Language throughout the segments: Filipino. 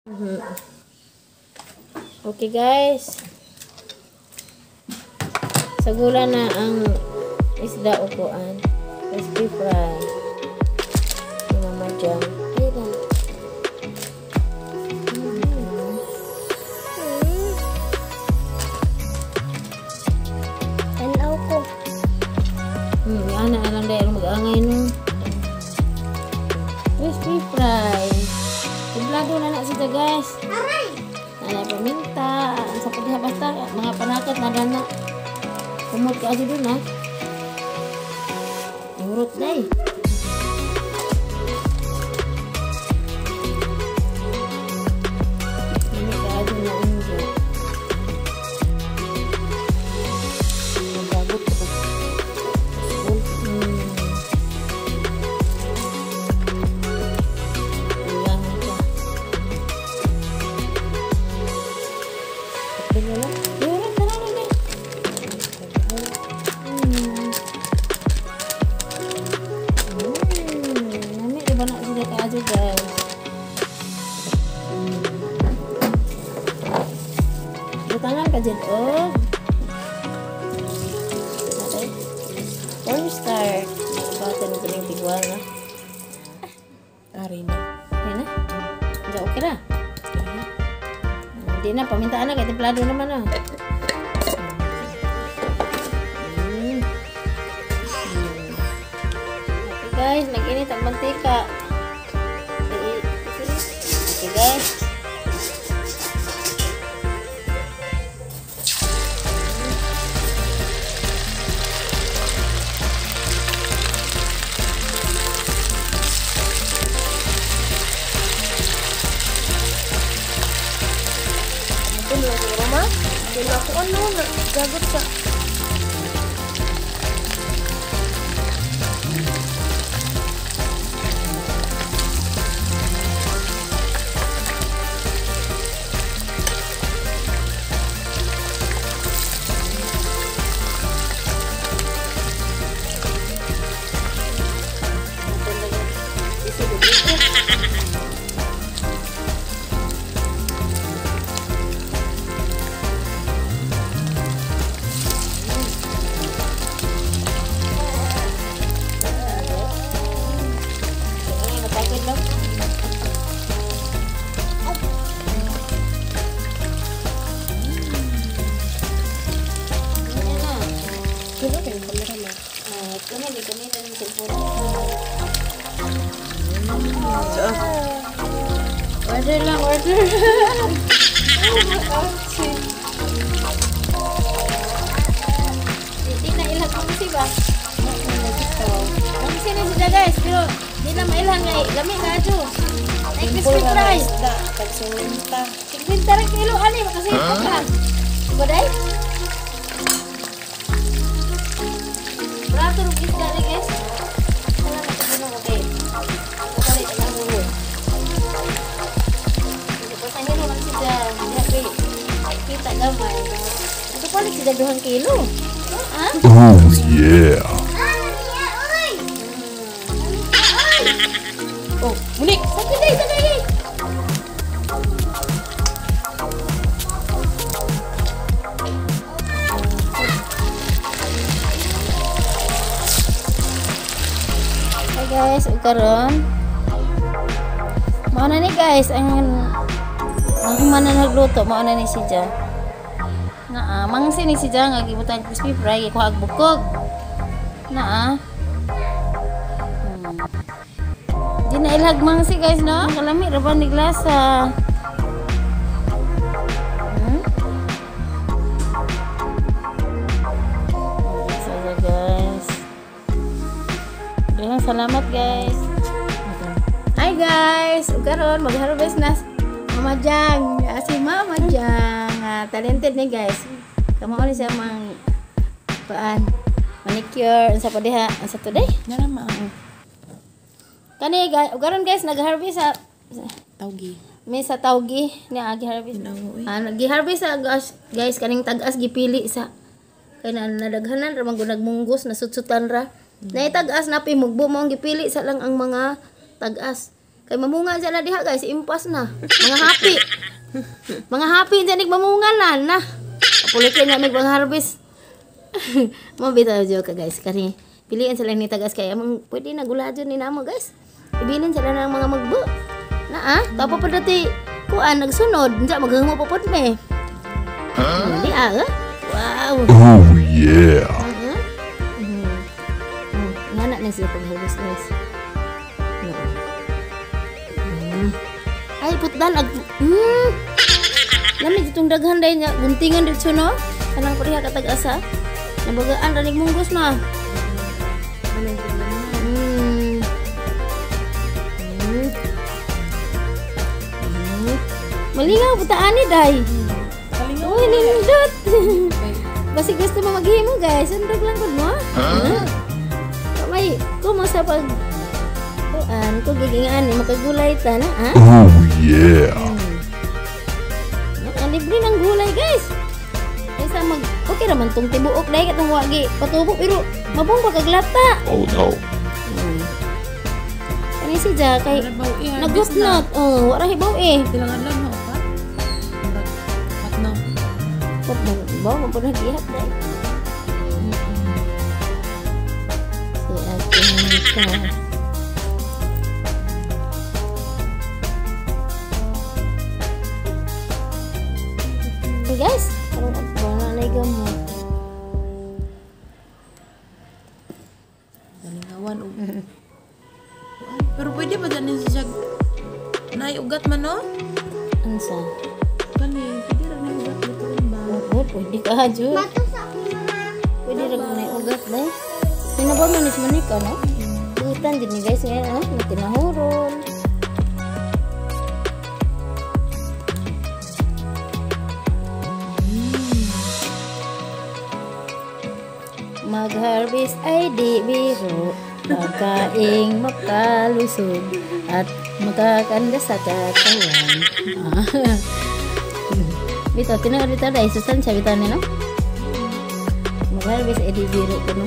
Okay guys, sagula na ang isda upuan, crispy fry ni Mama Jam. Tanaw ko. Yan na lang dahil mag-angay no. Crispy fry. Timplado na siya guys. Nalay paminta, sa pagha basta mga panakot na dana. Kumot ka dun ha. Urot day. Ini ka dun na unjo. Bagot ko. Tangan ka dyan, oh. Cornstarch. Bata na galing tigwal na. Ari na. Yan na. Diyan, okay na. Hindi na, pamintaan na. Kaya templado naman na. Okay guys, nag-init ang mantika. Okay guys. Mama, hindi ako gagot ka. Order lang, order. Hindi na ilang kamsi ba? Kamsi na sila guys, pero hindi na mailang nga lami na ito. Ay, crispy fry. Tagsuwinta. Tigwinta rin kilo, ano yung kasi ito ka. Baday? Prato rin isda rin guys. Wala na ito na okay. Kapalit ang ulo. Pasahero lang sila. Kita gamay. Ito palit sila 2 kilo. Ha? Oh yeah. Oh, munik. Sakit. Hey guys, karon. Mao na ni guys ang mana nagluto, mao na ni si Ja. Naa, mangsi ni si Ja nga gibutan crispy fry ko agbukog. Naa. Di na ilag mangsi guys no. Kalami ra ba ni glasa. So guys. Salamat guys. Hi guys, karon mag-harvest na Mama Jang, si Mama Jang, talented ni guys. Kamo ni siya mang manicure sa padiha, sa today. Na naman. Kani guys, karon guys nag-harvest sa Tawgi. May sa tawgi ni agi-harvest. Nag-harvest sa guys kaning tag-as gipili sa kay nadaghanan ra man gunagmunggos nasutsutan ra. Nay tag-as na pimugbo mo ang gipili sa lang ang mga tag-as. Kay mamunga sila diha guys, impas na. Mga happy. Mga happy dyan mamunga na. Kapulikin na mag-harvest. Mabitaw joke guys. Kani piliin sila ni tagas kaya pwede na guladyon ni namo guys. Ibilin sila ng mga magbo. Tapo pa dati kuan nagsunod, unsa maghumo pa pud me. Di wow. Oh yeah. Ngana na sila pag-harvest guys. Ay putdan lamig itong daghan day nga guntingan dito no. Kanang pareha katag-asa. Nabagaan ranig munggos na. Malingaw putaan ni day. Uy, nindot. Basi gusto mo maghimo guys. Sandog lang ko mo. May kumo sa pag ko gigingan makagulay ta na Oh yeah. Libre ng gulay guys. Kaysa okay raman tong tibuok dahil katong wagi patubo pero mabong pagkaglata. Oh no. Kani si Ja kay nagusnot. Wala hibaw Tilangan lang mo pa. Patno. Bawa mo po nag-ihap dahil. Si Ate Monica. Guys, parang wala na gamot. Galingawan og. Pero pwede ba dyan siya naiugat man no? Ansa? Kani, pwede ra ni ugat dito rin ba? Pwede ka Jud. Pwede ra na ugat dai. Sino ba manis manika no? Butan din ni guys ngayon tinahuron. Mag-harvest ay di biro, pagkaing makalusog at makakanda sa katawan. Bito, tinanong dito dahil sustansya bito nila. Mag-harvest ay di biro ko no.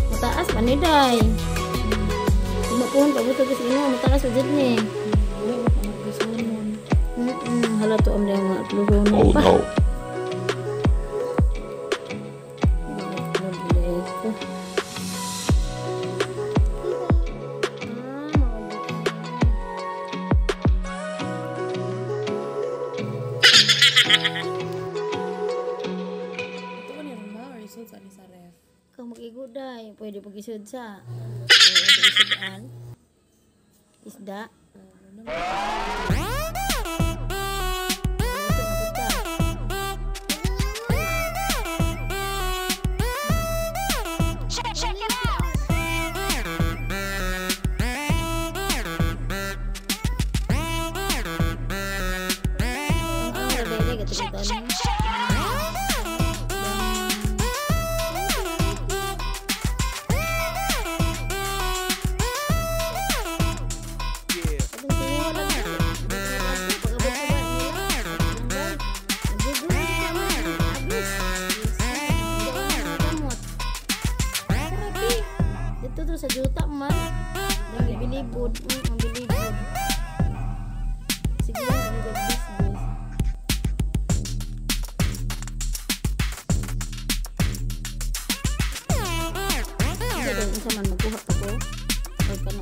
Mataas pa ni day. Kung pabuto kasi matakas ujud ni. Hala to am yang luhon Oh pa. no. Ito ko ni Roma or isod sa ni sa ref. Kung mag-iguday, pwede pag-isod sa. Pwede isudan. Isda. Sa juta man ang bilibod ang bilibod sige lang ang business sige doon isa man magkuha pa ko ay ka na